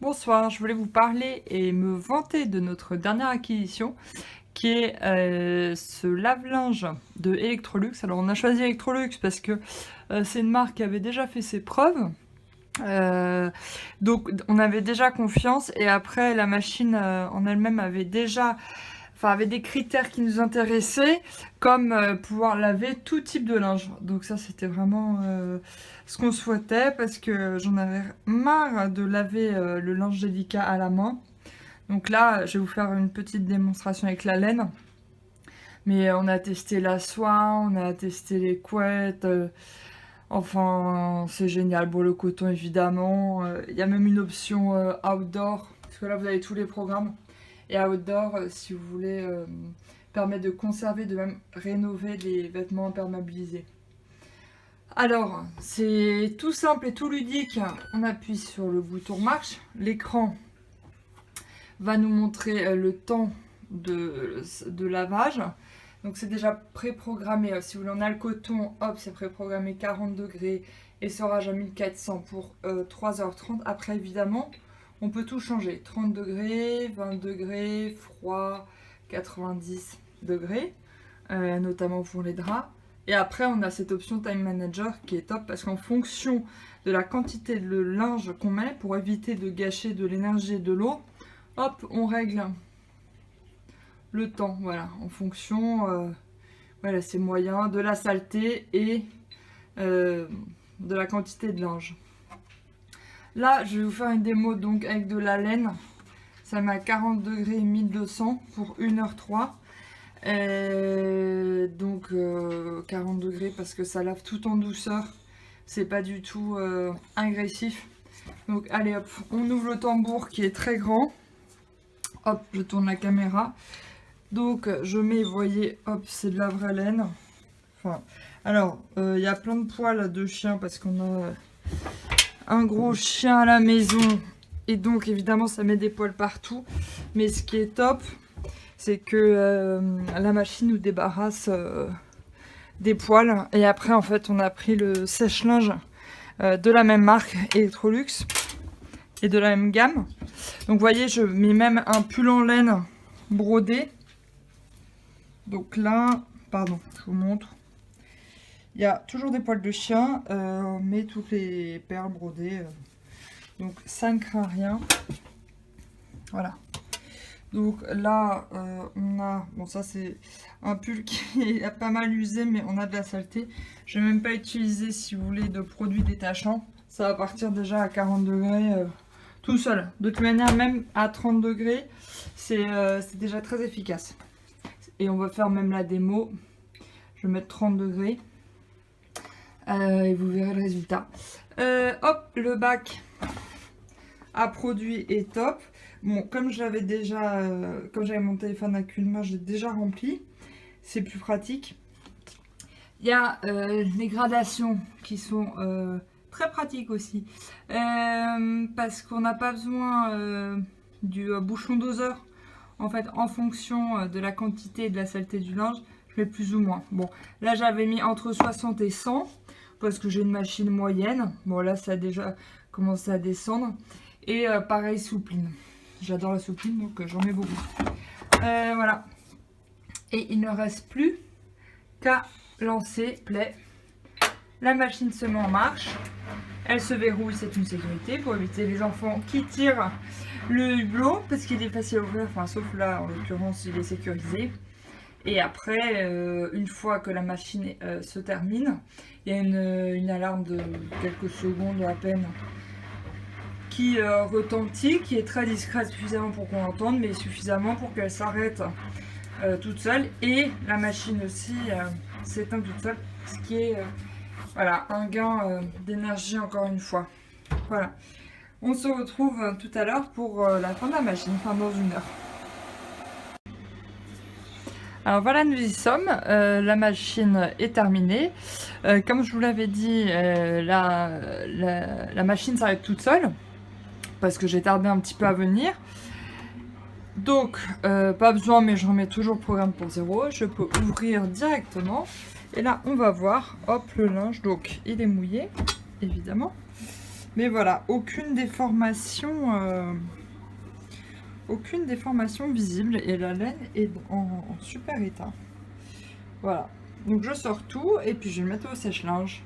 Bonsoir, je voulais vous parler et me vanter de notre dernière acquisition qui est ce lave-linge de Electrolux. Alors on a choisi Electrolux parce que c'est une marque qui avait déjà fait ses preuves. Donc on avait déjà confiance et après la machine en elle-même avait des critères qui nous intéressaient, comme pouvoir laver tout type de linge. Donc ça, c'était vraiment ce qu'on souhaitait, parce que j'en avais marre de laver le linge délicat à la main. Donc là, je vais vous faire une petite démonstration avec la laine. Mais on a testé la soie, on a testé les couettes. Enfin, c'est génial. Bon, le coton, évidemment. Il y a même une option outdoor, parce que là, vous avez tous les programmes. Et outdoor, si vous voulez, permet de conserver, de même rénover les vêtements imperméabilisés. Alors, c'est tout simple et tout ludique. On appuie sur le bouton marche. L'écran va nous montrer le temps de lavage. Donc c'est déjà préprogrammé. Si vous voulez, on a le coton, hop, c'est préprogrammé 40 degrés et serrage à 1400 pour 3h30. Après, évidemment, on peut tout changer. 30 degrés, 20 degrés, froid, 90 degrés, notamment pour les draps. Et après, on a cette option Time Manager qui est top parce qu'en fonction de la quantité de linge qu'on met, pour éviter de gâcher de l'énergie et de l'eau, hop, on règle le temps, voilà, en fonction, voilà, c'est moyen, de la saleté et de la quantité de linge. Là, je vais vous faire une démo donc avec de la laine. Ça met à 40 degrés 1200 pour 1h03. Donc 40 degrés parce que ça lave tout en douceur. C'est pas du tout agressif. Donc allez hop, on ouvre le tambour qui est très grand. Hop, je tourne la caméra. Donc je mets, vous voyez, hop, c'est de la vraie laine. Enfin, alors, il y a plein de poils de chien parce qu'on a un gros chien à la maison. Et donc évidemment ça met des poils partout. Mais ce qui est top, c'est que la machine nous débarrasse des poils. Et après en fait on a pris le sèche-linge de la même marque, Electrolux, et de la même gamme. Donc vous voyez, je mets même un pull en laine brodé. Donc là, pardon, je vous montre. Il y a toujours des poils de chien, mais toutes les perles brodées. Donc ça ne craint rien. Voilà. Donc là, on a... Bon, ça c'est un pull qui est pas mal usé, mais on a de la saleté. Je vais même pas utiliser, si vous voulez, de produits détachants. Ça va partir déjà à 40 degrés tout seul. De toute manière, même à 30 degrés, c'est déjà très efficace. Et on va faire même la démo. Je vais mettre 30 degrés. Et vous verrez le résultat. Hop, le bac à produit est top. Bon, comme j'avais déjà, comme j'avais mon téléphone à main, j'ai déjà rempli. C'est plus pratique. Il y a les gradations qui sont très pratiques aussi. Parce qu'on n'a pas besoin du bouchon doseur. En fait, en fonction de la quantité et de la saleté du linge, je mets plus ou moins. Bon, là j'avais mis entre 60 et 100 parce que j'ai une machine moyenne. Bon, là ça a déjà commencé à descendre. Et pareil, soupline. J'adore la soupline, donc j'en mets beaucoup. Voilà. Et il ne reste plus qu'à lancer play. La machine se met en marche. Elle se verrouille, c'est une sécurité pour éviter les enfants qui tirent le hublot parce qu'il est facile à ouvrir, enfin sauf là en l'occurrence il est sécurisé. Et après, une fois que la machine se termine, il y a une alarme de quelques secondes à peine qui retentit, qui est très discrète, suffisamment pour qu'on l'entende, mais suffisamment pour qu'elle s'arrête toute seule. Et la machine aussi s'éteint toute seule, ce qui est voilà, un gain d'énergie encore une fois. Voilà. On se retrouve tout à l'heure pour la fin de la machine, enfin dans 1 heure. Alors voilà, nous y sommes. La machine est terminée. Comme je vous l'avais dit, la machine s'arrête toute seule parce que j'ai tardé un petit peu à venir. Donc, pas besoin, mais je remets toujours le programme pour 0. Je peux ouvrir directement. Et là, on va voir, hop, le linge. Donc, il est mouillé, évidemment. Mais voilà, aucune déformation visible et la laine est en super état. Voilà, donc je sors tout et puis je vais le mettre au sèche-linge